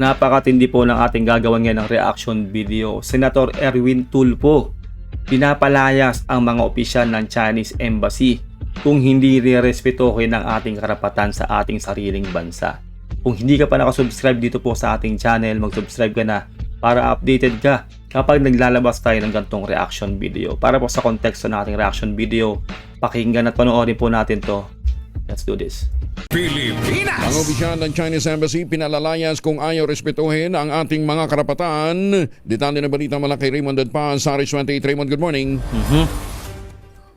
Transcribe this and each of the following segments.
Napakatindi po ng ating gagawin ngayon ng reaction video. Senator Erwin Tulfo, pinapalayas ang mga opisyal ng Chinese Embassy kung hindi re-respetohin ang ating karapatan sa ating sariling bansa. Kung hindi ka pa nakasubscribe dito po sa ating channel, mag-subscribe ka na para updated ka kapag naglalabas tayo ng ganitong reaction video. Para po sa konteksto ng ating reaction video, pakinggan at panoorin po natin to. Let's do this. Pilipinas! Ang opisyal ng Chinese Embassy pinalalayas kung ayaw respetuhin ang ating mga karapatan. Detalye ng balita mula kay Raymond Dadpa, Saris 28. Raymond, good morning.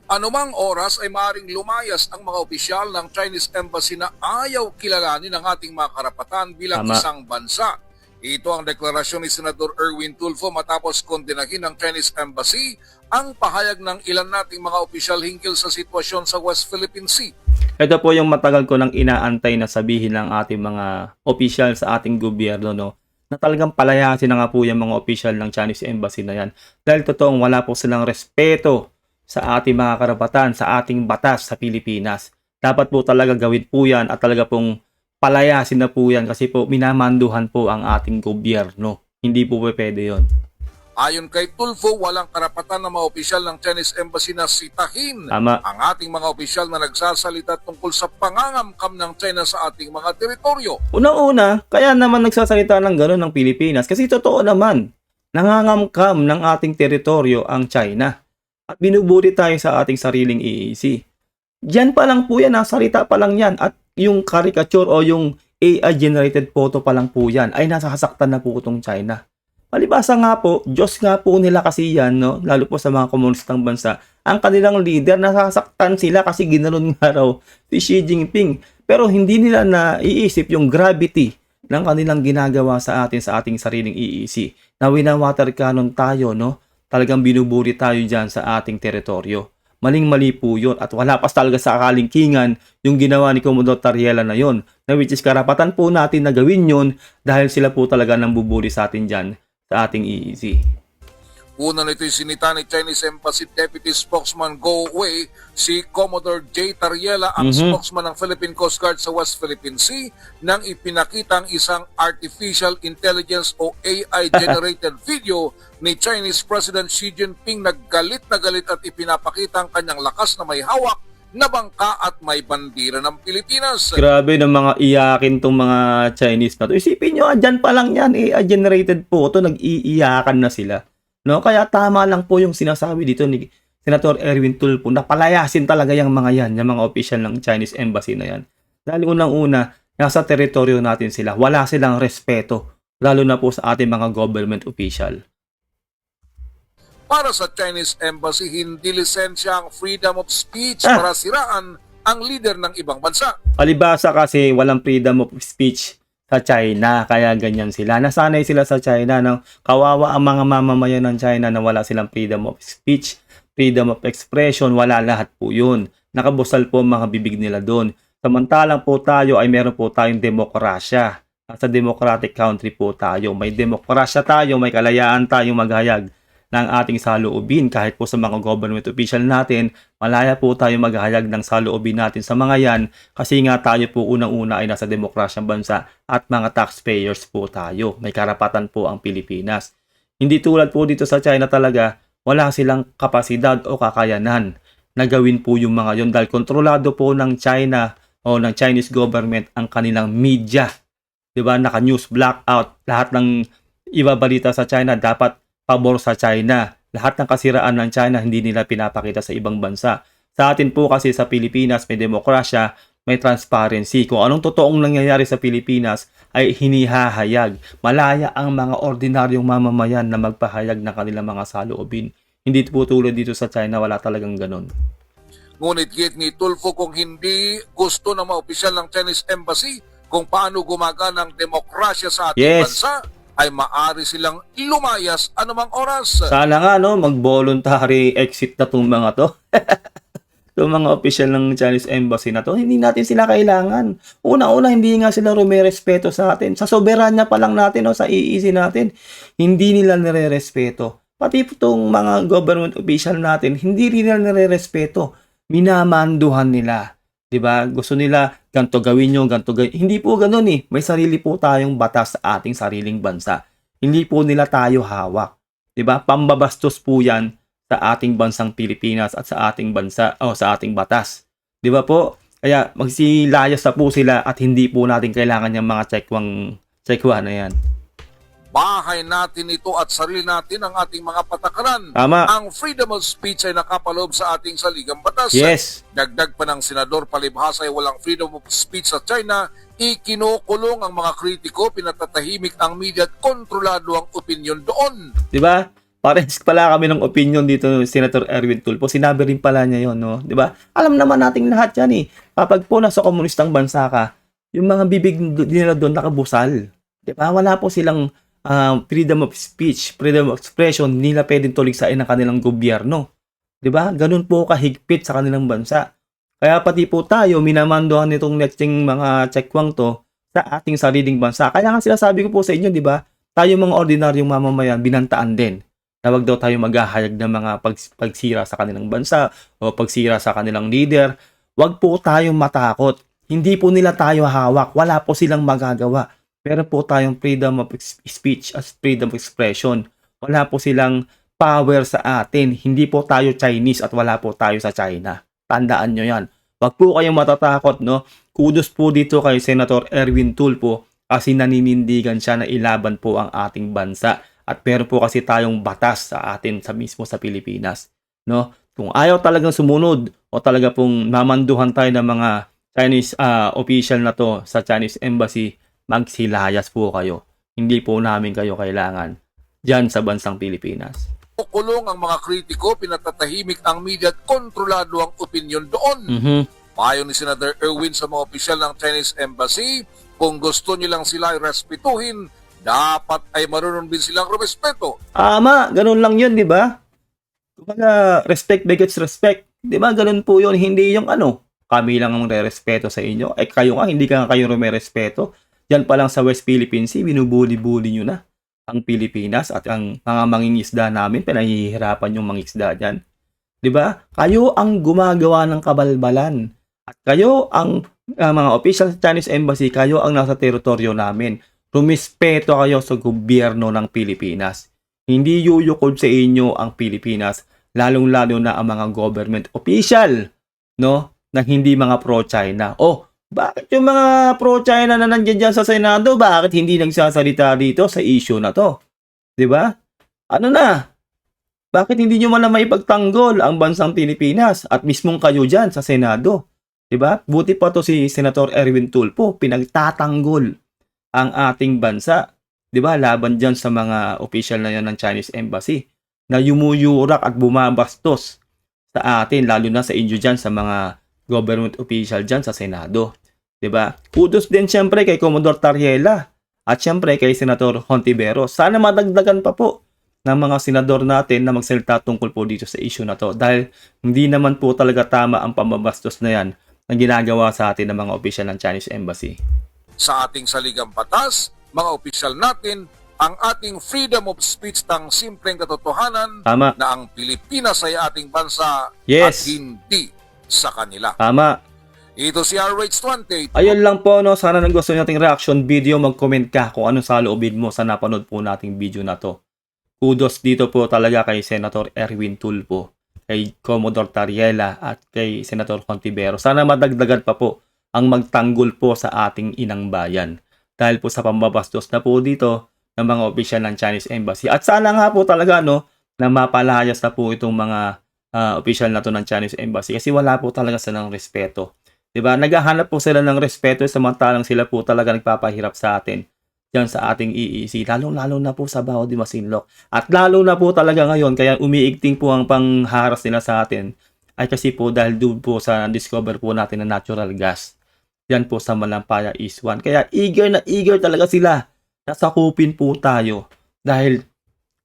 Anumang oras ay maaaring lumayas ang mga opisyal ng Chinese Embassy na ayaw kilalanin ang ating mga karapatan bilang Tama. isang bansa. Ito ang deklarasyon ni Senator Erwin Tulfo matapos kondenahin ng Chinese Embassy ang pahayag ng ilan nating mga opisyal hinggil sa sitwasyon sa West Philippine Sea. Ito po yung matagal ko nang inaantay na sabihin ng ating mga opisyal sa ating gobyerno, no? Na talagang palayasin na nga po yung mga opisyal ng Chinese Embassy na yan. Dahil totoong wala po silang respeto sa ating mga karapatan, sa ating batas sa Pilipinas. Dapat po talaga gawin po yan at talaga pong palayasin na po yan kasi po minamanduhan po ang ating gobyerno. Hindi po pwede yun. Ayon kay Tulfo, walang karapatan ng mga opisyal ng Chinese Embassy na sitahin Tama. ang ating mga opisyal na nagsasalita tungkol sa pangangamkam ng China sa ating mga teritoryo. Unang-una, kaya naman nagsasalita ng gano'n ng Pilipinas kasi totoo naman, nangangamkam ng ating teritoryo ang China at binuburi tayo sa ating sariling EEC. Diyan pa lang po yan, salita pa lang yan at yung caricature o yung AI-generated photo pa lang po yan ay nasasaktan na po itong China. Palibasa nga po, Diyos nga po nila kasi yan, no? Lalo po sa mga komunistang bansa, ang kanilang leader, nasasaktan sila kasi ginanon nga raw si Xi Jinping. Pero hindi nila naiisip yung gravity ng kanilang ginagawa sa ating sariling EEC. Na winawater cannon tayo, no? Talagang binuburi tayo dyan sa ating teritoryo. Maling-mali po yun at wala pa talaga sa kalingkingan yung ginawa ni Commodore Tariela na yon, na which is karapatan po natin na gawin yun dahil sila po talaga nang buburi sa atin dyan sa ating EEC. Una nito'y sinita ni Chinese Embassy Deputy Spokesman Go Wei, si Commodore J. Tariela, ang spokesman ng Philippine Coast Guard sa West Philippine Sea, nang ipinakita ang isang artificial intelligence o AI-generated video ni Chinese President Xi Jinping na galit at ipinapakita ang kanyang lakas na may hawak na bangka at may bandira ng Pilipinas. Grabe ng mga iyakin tong mga Chinese na to. Isipin nyo, dyan pa lang yan, AI-generated photo, nag-iiyakan na sila. No? Kaya tama lang po yung sinasabi dito ni Senator Erwin Tulfo na palayasin talaga yung mga yan, yung mga opisyal ng Chinese Embassy na yan. Dahil unang-una, nasa teritoryo natin sila, wala silang respeto, lalo na po sa ating mga government official. Para sa Chinese Embassy, hindi lisensya ang freedom of speech para siraan ang leader ng ibang bansa. Palibasa kasi walang freedom of speech sa China, kaya ganyan sila. Nasanay sila sa China, no? Kawawa ang mga mamamayan ng China na wala silang freedom of speech, freedom of expression, wala lahat po yun. Nakabusal po ang mga bibig nila doon. Samantalang po tayo ay meron po tayong demokrasya. Sa democratic country po tayo. May demokrasya tayo, may kalayaan tayong maghayag ng ating saloobin. Kahit po sa mga government official natin, malaya po tayo maghayag ng saloobin natin sa mga yan kasi nga tayo po unang-una ay nasa demokrasyang bansa at mga taxpayers po tayo. May karapatan po ang Pilipinas. Hindi tulad po dito sa China talaga, wala silang kapasidad o kakayanan na gawin po yung mga yon dahil kontrolado po ng China o ng Chinese government ang kanilang media. Diba? Naka-news blackout. Lahat ng ibabalita sa China dapat pabor sa China. Lahat ng kasiraan ng China hindi nila pinapakita sa ibang bansa. Sa atin po kasi sa Pilipinas may demokrasya, may transparency. Kung anong totoong nangyayari sa Pilipinas ay hinihahayag. Malaya ang mga ordinaryong mamamayan na magpahayag ng kanilang mga saloobin. Hindi po tulad dito sa China, wala talagang ganon. Ngunit git ni Tulfo kung hindi gusto ng mga opisyal ng Chinese Embassy kung paano gumagana ang demokrasya sa ating bansa, ay maaari silang lumayas anumang oras. Sana nga, no, mag-voluntary exit na itong mga to. Itong mga official ng Chinese Embassy na to, hindi natin sila kailangan. Una-una, hindi nga sila rumirespeto sa atin. Sa soberanya pa lang natin, no, sa EEC natin, hindi nila nire-respeto. Pati itong mga government official natin, hindi rin nila nire-respeto. Minamanduhan nila. 'Di ba? Gusto nila ganito gawin nyo, ganito gawin. Hindi po gano'n eh. May sarili po tayong batas sa ating sariling bansa. Hindi po nila tayo hawak. 'Di ba? Pambabastos po 'yan sa ating bansang Pilipinas at sa ating bansa o sa ating batas. 'Di ba po? Kaya magsilayas na po sila at hindi po natin kailangan yung mga tsekwa na 'yan. Bahay natin ito at sarili natin ang ating mga patakaran. Tama. Ang freedom of speech ay nakapaloob sa ating saligang batas. Yes. Dagdag pa ng Senador Palibhasa ay walang freedom of speech sa China, ikinukulong ang mga kritiko, pinatatahimik ang media at kontrolado ang opinyon doon. 'Di ba? Parehas pala kami ng opinion dito ni Senator Erwin Tulfo. Sinabi rin pala niya 'yon, no? 'Di ba? Alam naman nating lahat 'yan eh. Kapag po nasa komunistang bansa ka, yung mga bibig nila doon nakabusal. 'Di ba? Wala po silang freedom of speech, freedom of expression, nila pwedeng tuligsain ng kanilang gobyerno. 'Di ba? Ganun po kahigpit sa kanilang bansa. Kaya pati po tayo minamandohan nitong netsing mga tsekwang to sa ating sariling bansa. Kaya nga sinasabi ko po sa inyo, 'di ba? Tayo mga ordinaryong mamamayan binantaan din. Tawag daw tayo maghahayag ng mga pagsira sa kanilang bansa o pagsira sa kanilang leader. Huwag po tayong matakot. Hindi po nila tayo hawak. Wala po silang magagawa. Meron po tayong freedom of speech as freedom of expression. Wala po silang power sa atin. Hindi po tayo Chinese at wala po tayo sa China. Tandaan nyo yan. Huwag po kayong matatakot, no? Kudos po dito kay Senator Erwin Tulfo kasi naninindigan siya na ilaban po ang ating bansa. At meron po kasi tayong batas sa atin mismo sa Pilipinas, no? Kung ayaw talagang sumunod o talaga pong mamanduhan tayo ng mga Chinese official na to sa Chinese Embassy, magsilayas po kayo. Hindi po namin kayo kailangan dyan sa bansang Pilipinas. Kukulong ang mga kritiko, pinatatahimik ang media at kontrolado ang opinyon doon. Payo ni Senator Erwin sa mga opisyal ng Chinese Embassy, kung gusto nilang sila ay respetuhin, dapat ay marunong din silang respeto. Ama, ganun lang yun, di ba? Kumbaga, respect begets respect. Di ba? Ganun po yun. Hindi yung kami lang ang re-respeto sa inyo. Eh, kayo nga, hindi ka nga kayo rumerespeto. Yan pa lang sa West Philippine Sea, binubuli-buli nyo na ang Pilipinas at ang mga mangingisda namin, pinahihirapan yung mangisda dyan. Di ba? Kayo ang gumagawa ng kabalbalan. At kayo ang mga official sa Chinese Embassy, kayo ang nasa teritoryo namin. Rumispeto kayo sa gobyerno ng Pilipinas. Hindi yuyukod sa inyo ang Pilipinas, lalong-lalo na ang mga government official, no? Na hindi mga pro-China. Oh, bakit yung mga pro-China na nandiyan dyan sa Senado, bakit hindi nagsasalita dito sa issue na to? 'Di ba? Ano na? Bakit hindi nyo man lang maipagtanggol ang bansang Pilipinas at mismong kayo dyan sa Senado? 'Di ba? Buti pa to si Senator Erwin Tulfo, pinagtatanggol ang ating bansa, 'di ba? Laban diyan sa mga official na 'yan ng Chinese Embassy na yumuyurak at bumabastos sa atin, lalo na sa inyo diyan sa mga government official diyan sa Senado, 'di ba? Kudos din siyempre kay Commodore Tariela at siyempre kay Senator Hontiveros. Sana madagdagan pa po ng mga senador natin na magsalita tungkol po dito sa issue na to dahil hindi naman po talaga tama ang pambabastos na 'yan na ginagawa sa atin ng mga official ng Chinese Embassy. Sa ating saligang batas, mga opisyal natin, ang ating freedom of speech ng simpleng katotohanan Tama. na ang Pilipinas ay ating bansa Yes. at hindi sa kanila. Tama. Ito si RH20. Ayun lang po, no? Sana nagustuhan nating reaction video, mag-comment ka kung anong saloobin mo sa napanood po nating video na to. Kudos dito po talaga kay Senator Erwin Tulfo, kay Commodore Tariela at kay Senator Hontiveros. Sana madagdagan pa po ang magtanggol po sa ating inang bayan. Dahil po sa pambabastos na po dito ng mga opisyal ng Chinese Embassy. At sana nga po talaga, no, na mapalayas na po itong mga opisyal na to ng Chinese Embassy. Kasi wala po talaga silang respeto. Diba? Naghahanap po sila ng respeto samantalang sila po talaga nagpapahirap sa atin dyan sa ating EEC. Lalong-lalo na po sa Bao de Masinloc. At lalo na po talaga ngayon, kaya umiigting po ang pangharas nila sa atin ay kasi po dahil doon po sa discover po natin na natural gas. Yan po sa Malampaya East 1. Kaya eager na eager talaga sila. Nasakupin po tayo. Dahil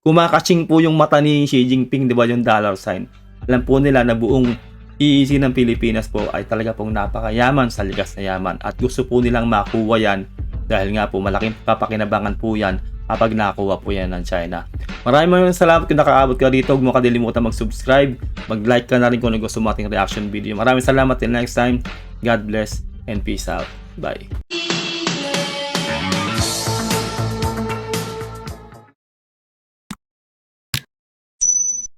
kumakaching po yung mata ni Xi Jinping, di ba, yung dollar sign. Alam po nila na buong EEC ng Pilipinas po ay talaga pong napakayaman sa ligas na yaman. At gusto po nilang makuha yan dahil nga po malaking papakinabangan po yan kapag nakuha po yan ng China. Maraming salamat kung nakaabot ka dito. Huwag mo kadilimutan mag-subscribe. Mag-like ka na rin kung gusto mo ating reaction video. Maraming salamat till next time. God bless and peace out. Bye.